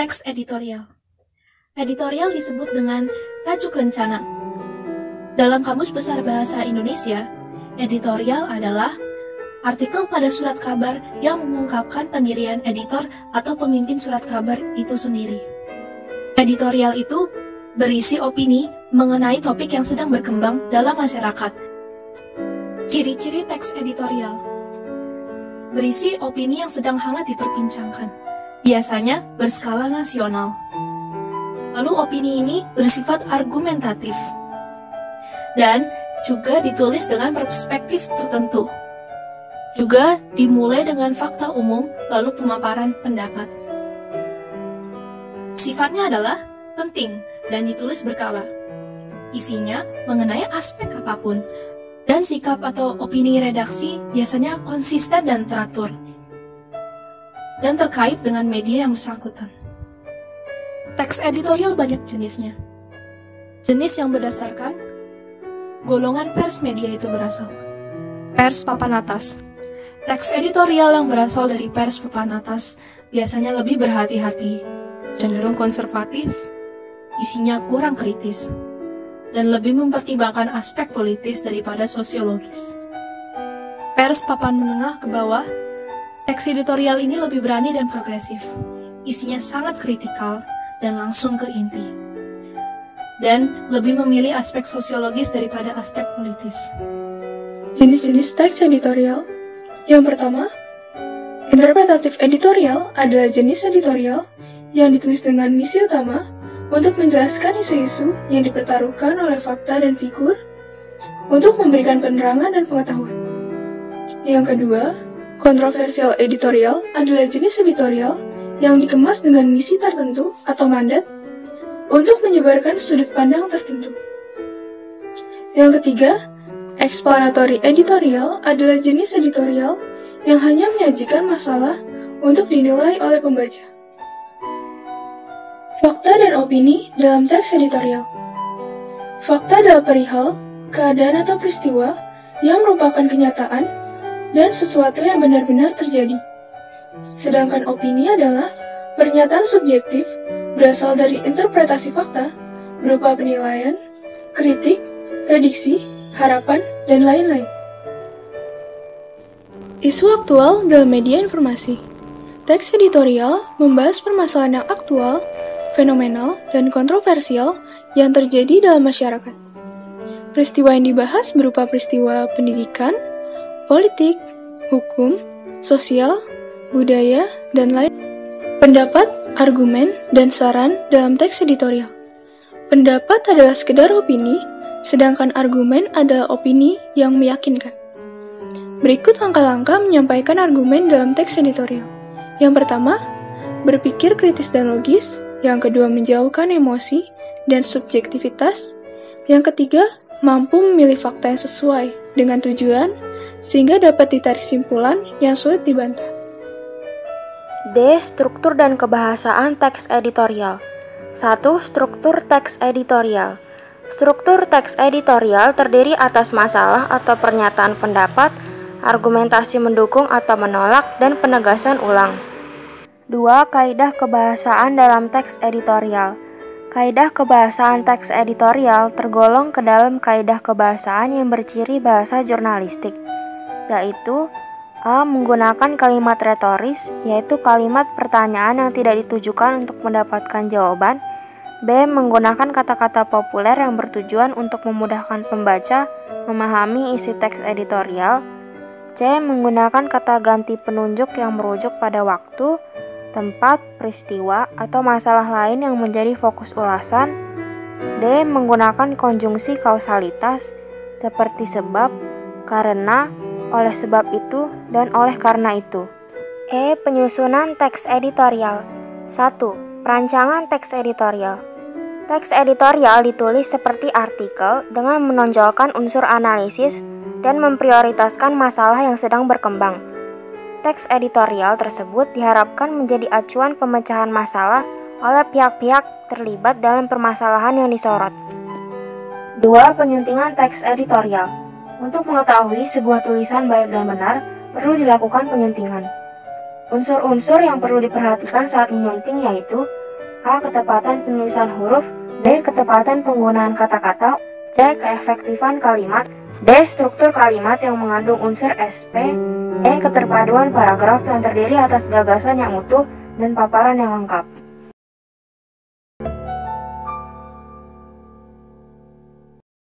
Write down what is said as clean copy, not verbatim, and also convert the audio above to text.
Teks editorial. Editorial disebut dengan tajuk rencana. Dalam Kamus Besar Bahasa Indonesia, editorial adalah artikel pada surat kabar yang mengungkapkan pendirian editor atau pemimpin surat kabar itu sendiri. Editorial itu berisi opini mengenai topik yang sedang berkembang dalam masyarakat. Ciri-ciri teks editorial: berisi opini yang sedang hangat diperbincangkan, biasanya berskala nasional. Lalu opini ini bersifat argumentatif dan juga ditulis dengan perspektif tertentu. Juga dimulai dengan fakta umum, lalu pemaparan pendapat. Sifatnya adalah penting dan ditulis berkala. Isinya mengenai aspek apapun, dan sikap atau opini redaksi biasanya konsisten dan teratur, dan terkait dengan media yang bersangkutan. Teks editorial banyak jenisnya. Jenis yang berdasarkan golongan pers media itu berasal. Pers papan atas. Teks editorial yang berasal dari pers papan atas biasanya lebih berhati-hati, cenderung konservatif, isinya kurang kritis, dan lebih mempertimbangkan aspek politis daripada sosiologis. Pers papan menengah ke bawah, teks editorial ini lebih berani dan progresif, isinya sangat kritikal dan langsung ke inti, dan lebih memilih aspek sosiologis daripada aspek politis. Jenis-jenis teks editorial. Yang pertama, interpretatif editorial adalah jenis editorial yang ditulis dengan misi utama untuk menjelaskan isu-isu yang dipertaruhkan oleh fakta dan figur untuk memberikan penerangan dan pengetahuan. Yang kedua, kontroversial editorial adalah jenis editorial yang dikemas dengan misi tertentu atau mandat untuk menyebarkan sudut pandang tertentu. Yang ketiga, explanatory editorial adalah jenis editorial yang hanya menyajikan masalah untuk dinilai oleh pembaca. Fakta dan opini dalam teks editorial. Fakta adalah perihal, keadaan atau peristiwa yang merupakan kenyataan dan sesuatu yang benar-benar terjadi. Sedangkan opini adalah pernyataan subjektif berasal dari interpretasi fakta berupa penilaian, kritik, prediksi, harapan, dan lain-lain. Isu aktual dalam media informasi. Teks editorial membahas permasalahan yang aktual, fenomenal, dan kontroversial yang terjadi dalam masyarakat. Peristiwa yang dibahas berupa peristiwa pendidikan, politik, hukum, sosial, budaya, dan lain. Pendapat, argumen, dan saran dalam teks editorial. Pendapat adalah sekedar opini, sedangkan argumen adalah opini yang meyakinkan. Berikut langkah-langkah menyampaikan argumen dalam teks editorial. Yang pertama, berpikir kritis dan logis. Yang kedua, menjauhkan emosi dan subjektivitas. Yang ketiga, mampu memilih fakta yang sesuai dengan tujuan, sehingga dapat ditarik simpulan yang sulit dibantah. D. Struktur dan kebahasaan teks editorial. 1. Struktur teks editorial. Struktur teks editorial terdiri atas masalah atau pernyataan pendapat, argumentasi mendukung atau menolak, dan penegasan ulang. 2. Kaidah kebahasaan dalam teks editorial. Kaidah kebahasaan teks editorial tergolong ke dalam kaidah kebahasaan yang berciri bahasa jurnalistik, yaitu A. Menggunakan kalimat retoris, yaitu kalimat pertanyaan yang tidak ditujukan untuk mendapatkan jawaban. B. Menggunakan kata-kata populer yang bertujuan untuk memudahkan pembaca memahami isi teks editorial. C. Menggunakan kata ganti penunjuk yang merujuk pada waktu, tempat, peristiwa, atau masalah lain yang menjadi fokus ulasan. D. Menggunakan konjungsi kausalitas seperti sebab, karena, oleh sebab itu, dan oleh karena itu. E. Penyusunan teks editorial. 1. Perancangan teks editorial. Teks editorial ditulis seperti artikel dengan menonjolkan unsur analisis dan memprioritaskan masalah yang sedang berkembang. Teks editorial tersebut diharapkan menjadi acuan pemecahan masalah oleh pihak-pihak terlibat dalam permasalahan yang disorot. 2. Penyuntingan teks editorial. Untuk mengetahui sebuah tulisan baik dan benar, perlu dilakukan penyuntingan. Unsur-unsur yang perlu diperhatikan saat menyunting yaitu A. Ketepatan penulisan huruf. B. Ketepatan penggunaan kata-kata. C. Keefektifan kalimat. D. Struktur kalimat yang mengandung unsur SP. E. Keterpaduan paragraf yang terdiri atas gagasan yang utuh dan paparan yang lengkap.